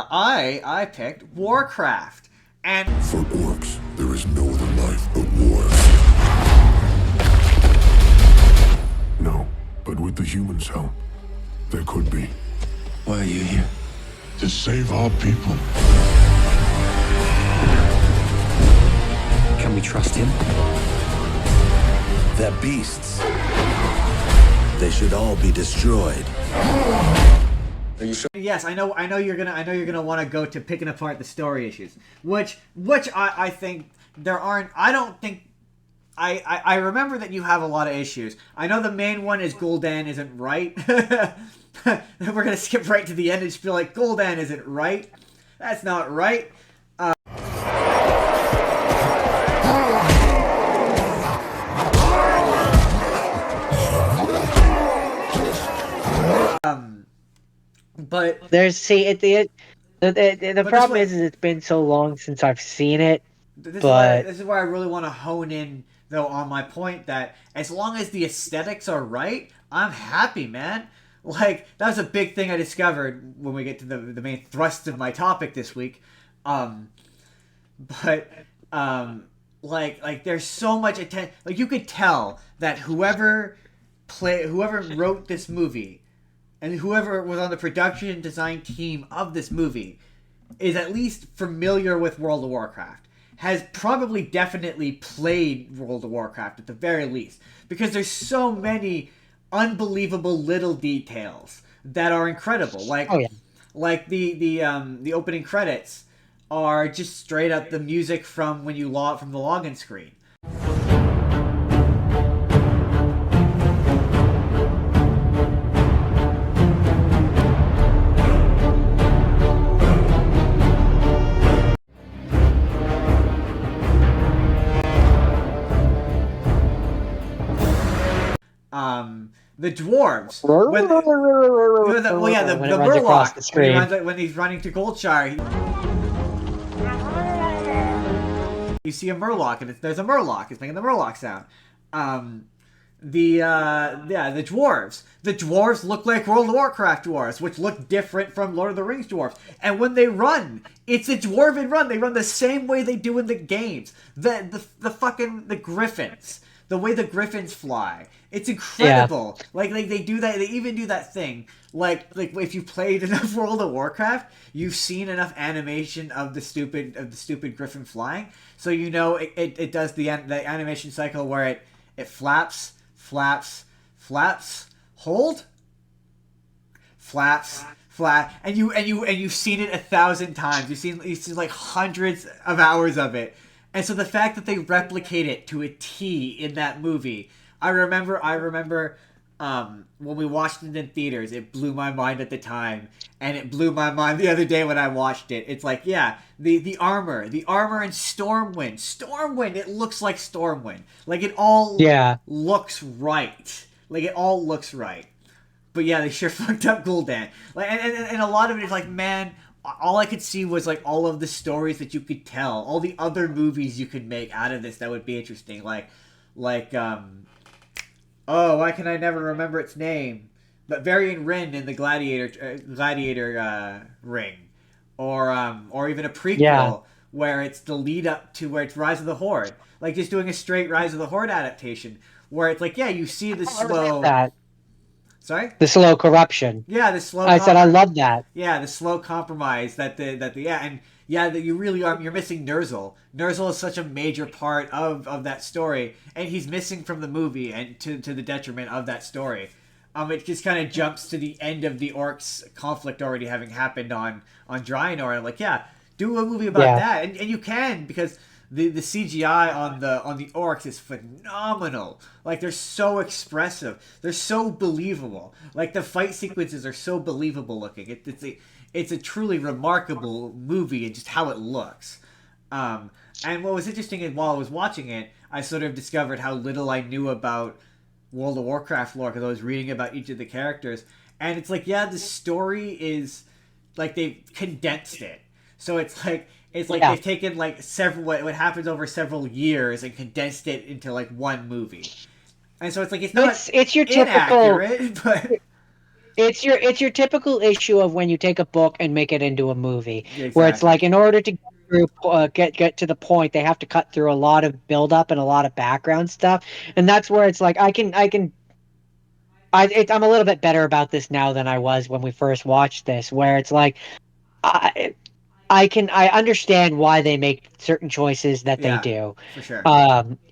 I picked Warcraft, and For orcs, there is no other life but war. No, but with the humans' help, there could be. Why are you here? To save our people. Can we trust him? They're beasts. They should all be destroyed. Are you sure? yes, I know you're gonna want to go to picking apart the story issues, which I think there aren't. I don't think. I remember that you have a lot of issues. I know the main one is Gul'dan isn't right. We're gonna skip right to the end and just be like, Gul'dan isn't right. That's not right. But the problem is it's been so long since I've seen it. This is where I really want to hone in, though, on my point that as long as the aesthetics are right, I'm happy, man. Like, that was a big thing I discovered when we get to the main thrust of my topic this week. Like there's so much attention. Like, you could tell that whoever wrote this movie and whoever was on the production and design team of this movie is at least familiar with World of Warcraft. Has probably definitely played World of Warcraft at the very least. Because there's so many unbelievable little details that are incredible. Like, like the opening credits are just straight up the music from when you from the login screen. The dwarves. The Murloc. When he's running to Goldshire, you see a Murloc, and there's a Murloc. It's making the Murloc sound. The dwarves. The dwarves look like World of Warcraft dwarves, which look different from Lord of the Rings dwarves. And when they run, it's a dwarven run. They run the same way they do in the games. The griffins. The way the griffins fly, it's incredible. Yeah. Like they do that. They even do that thing. Like if you played enough World of Warcraft, you've seen enough animation of the stupid griffin flying, so you know it does the animation cycle where it flaps, hold, flaps, flap, and you've seen it 1,000 times. You've seen like hundreds of hours of it. And so the fact that they replicate it to a T in that movie, I remember when we watched it in theaters, it blew my mind at the time, and it blew my mind the other day when I watched it. It's like, yeah, the armor in Stormwind, it looks like Stormwind. Like it all looks right. Like it all looks right. But yeah, they sure fucked up Gul'dan. Like and a lot of it is like, man, all I could see was like all of the stories that you could tell, all the other movies you could make out of this that would be interesting, like why can I never remember its name? But Varian Wrynn in the Gladiator ring, or even a prequel where it's the lead up to where it's Rise of the Horde, like just doing a straight Rise of the Horde adaptation where it's like, yeah, you see the slow. Sorry? The slow corruption. Yeah, the slow. I said I love that. Yeah, the slow compromise that you really are. You're missing Ner'zhul. Ner'zhul is such a major part of that story, and he's missing from the movie, and to the detriment of that story. It just kind of jumps to the end of the orcs conflict already having happened on Draenor. Like, yeah, do a movie about that, and you can, because the CGI on the orcs is phenomenal. Like, they're so expressive, they're so believable. Like, the fight sequences are so believable looking. It's a truly remarkable movie and just how it looks. And what was interesting is while I was watching it, I sort of discovered how little I knew about World of Warcraft lore because I was reading about each of the characters. And it's like, yeah, the story is like they've condensed it. So it's like they've taken like what happens over several years and condensed it into like one movie. And so it's like it's not it's your inaccurate, typical it's your typical issue of when you take a book and make it into a movie, where it's Exactly. like in order to get to the point, they have to cut through a lot of build up and a lot of background stuff, and that's where it's like I'm a little bit better about this now than I was when we first watched this, where it's like I I understand why they make certain choices that they Yeah, do. for sure.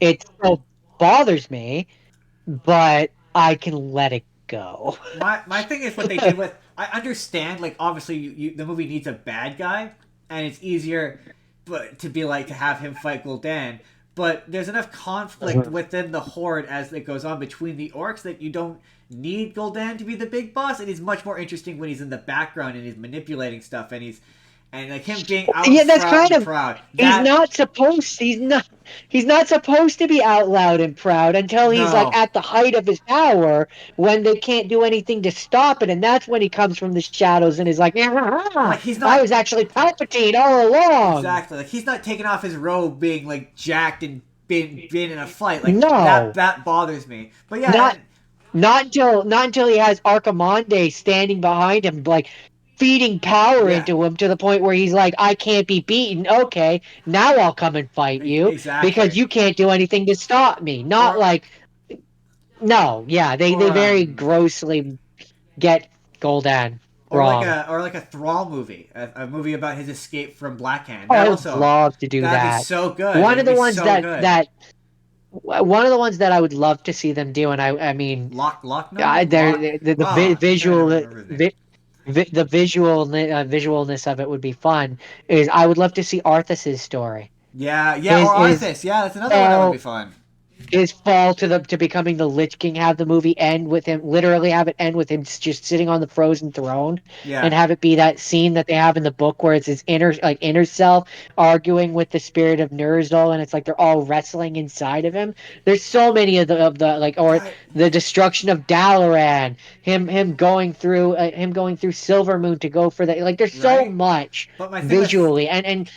It still bothers me, but I can let it go. My thing is what they did with. I understand, like obviously the movie needs a bad guy, and it's easier, but to be like to have him fight Gul'dan. But there's enough conflict within the horde as it goes on between the orcs that you don't need Gul'dan to be the big boss. And he's much more interesting when he's in the background and he's manipulating stuff and like him being out Yeah, that's front kind and of proud. he's That not supposed he's not supposed to be out loud and proud until he's like no, at the height of his power when they can't do anything to stop it, and that's when he comes from the shadows and is like, like he's I not was actually Palpatine all along. exactly like he's not taking off his robe being like jacked and being in a fight like that. No. That bothers me. But yeah, Not not until he has Archimonde standing behind him, like feeding power yeah, into him to the point where he's like, I can't be beaten. Okay, now I'll come and fight you because exactly. you can't do anything to stop me. Not Or like no, yeah, they or very grossly get Gul'dan wrong. or like a Thrall movie, a movie about his escape from Blackhand. Oh, That I would also love to do that'd be that. so good. One It'd of the be ones so good. one of the ones that I would love to see them do, and I mean, Lochner, they're Loch. the Oh, I can't visual remember his name. the visualness of it would be fun. Is I would love to see Arthas's story. Yeah, yeah, or His Arthas. Yeah, that's another one that would be fall fun. his fall to becoming the Lich King. Have the movie end with him. Literally have it end with him just sitting on the frozen throne, and Yeah, have it be that scene that they have in the book where it's his inner self arguing with the spirit of Ner'zhul, and it's like they're all wrestling inside of him. There's so many of the like or God, the destruction of Dalaran, him going through Silvermoon to go for that. Like there's so right? much But my thing with visually, and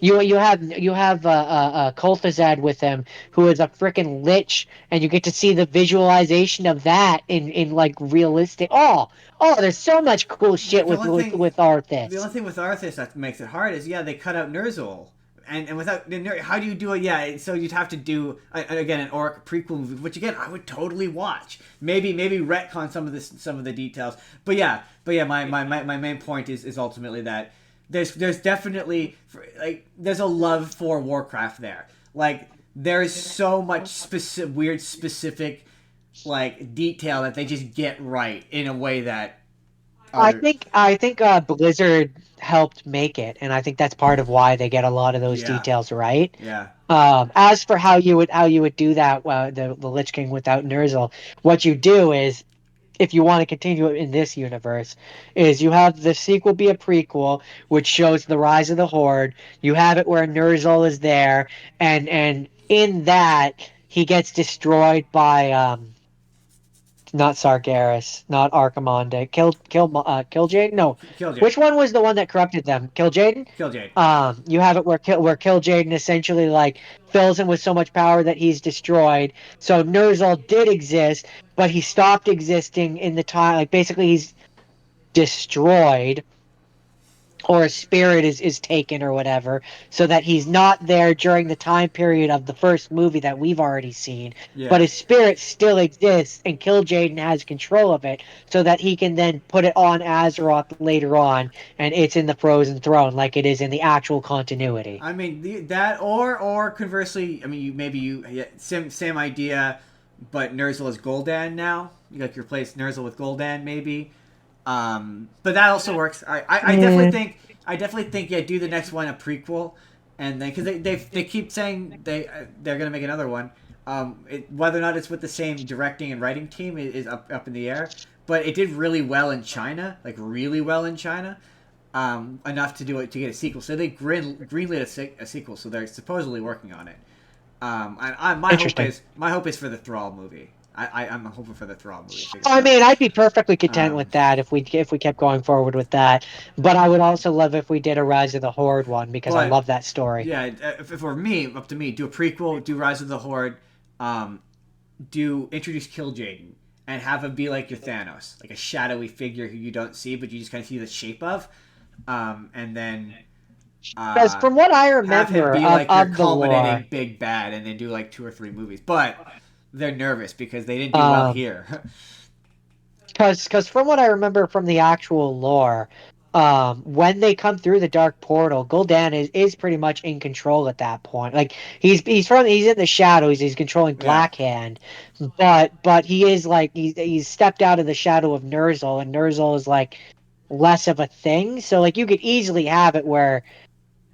you have Kulthazad with him, who is a freaking lich, and you get to see the visualization of that in like realistic. There's so much cool shit the with only with thing with the Arthas. only thing with Arthas that makes it hard is yeah they cut out Ner'zhul. And without how do you do it? Yeah, so you'd have to do again an orc prequel movie, which again I would totally watch. Maybe retcon some of the details. But yeah, my main point is ultimately that there's definitely like there's a love for Warcraft there. Like there's so much weird specific like detail that they just get right in a way that other I think Blizzard helped make it, and I think that's part of why they get a lot of those yeah details right. yeah As for how you would do that, the Lich King without Ner'zhul, what you do is if you want to continue it in this universe, is you have the sequel be a prequel, which shows the rise of the Horde. You have it where Ner'zhul is there, and in that he gets destroyed by not Sargeras, not Archimonde, Kil'jaeden. No, Killjoy which one was the one that corrupted them? Kil'jaeden. Killjoy You have it where Kil'jaeden essentially like fills him with so much power that he's destroyed. So Ner'zhul did exist, but he stopped existing in the time. Like basically, he's destroyed, or a spirit is taken or whatever, so that he's not there during the time period of the first movie that we've already seen, but yeah. his spirit still exists and Kil'jaeden has control of it, so that he can then put it on Azeroth later on, and it's in the Frozen Throne like it is in the actual continuity. I mean that or conversely, I mean you yeah, same idea, but Ner'zhul is Gul'dan now. You like replace Ner'zhul with Gul'dan maybe. But that also works. I definitely Yeah. think yeah do the next one a prequel, and then because they keep saying they're gonna make another one. Whether or not it's with the same directing and writing team is up in the air. But it did really well in China, like really well in China, enough to do it to get a sequel. So they greenlit a sequel. So they're supposedly working on it. And Interesting. my hope is for the Thrall movie. I'm hoping for the Thrall movie. I mean, I'd be perfectly content Um, with that if we kept going forward with that. But I would also love if we did a Rise of the Horde one because I but love that story. yeah, if for me, up to me, do a prequel, do Rise of the Horde, do introduce Kil'jaeden, and have him be like your Thanos, like a shadowy figure who you don't see, but you just kind of see the shape of, and then Because from what I have him remember be like your of the lore, culminating big bad, and then do like 2 or 3 movies. But they're nervous because they didn't do well um, here. because from what I remember from the actual lore, when they come through the dark portal, Gul'dan is pretty much in control at that point. Like he's in the shadows, he's controlling Yeah. Blackhand, but he is like he's stepped out of the shadow of Ner'zhul, and Ner'zhul is like less of a thing. So like you could easily have it where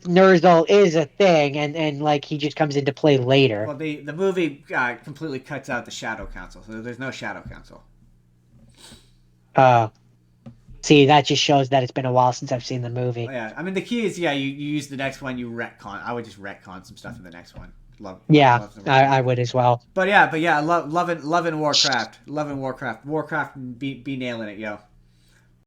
Ner'zhul is a thing, and like he just comes into play later. Well, the movie completely cuts out the Shadow Council, so there's no Shadow Council. Uh, See, that just shows that it's been a while since I've seen the movie. Well, yeah, I mean the key is you use the next one, you retcon. I would just retcon some stuff in the next one. Yeah, Love the I would as well. But yeah, loving Warcraft, Warcraft be nailing it, yo.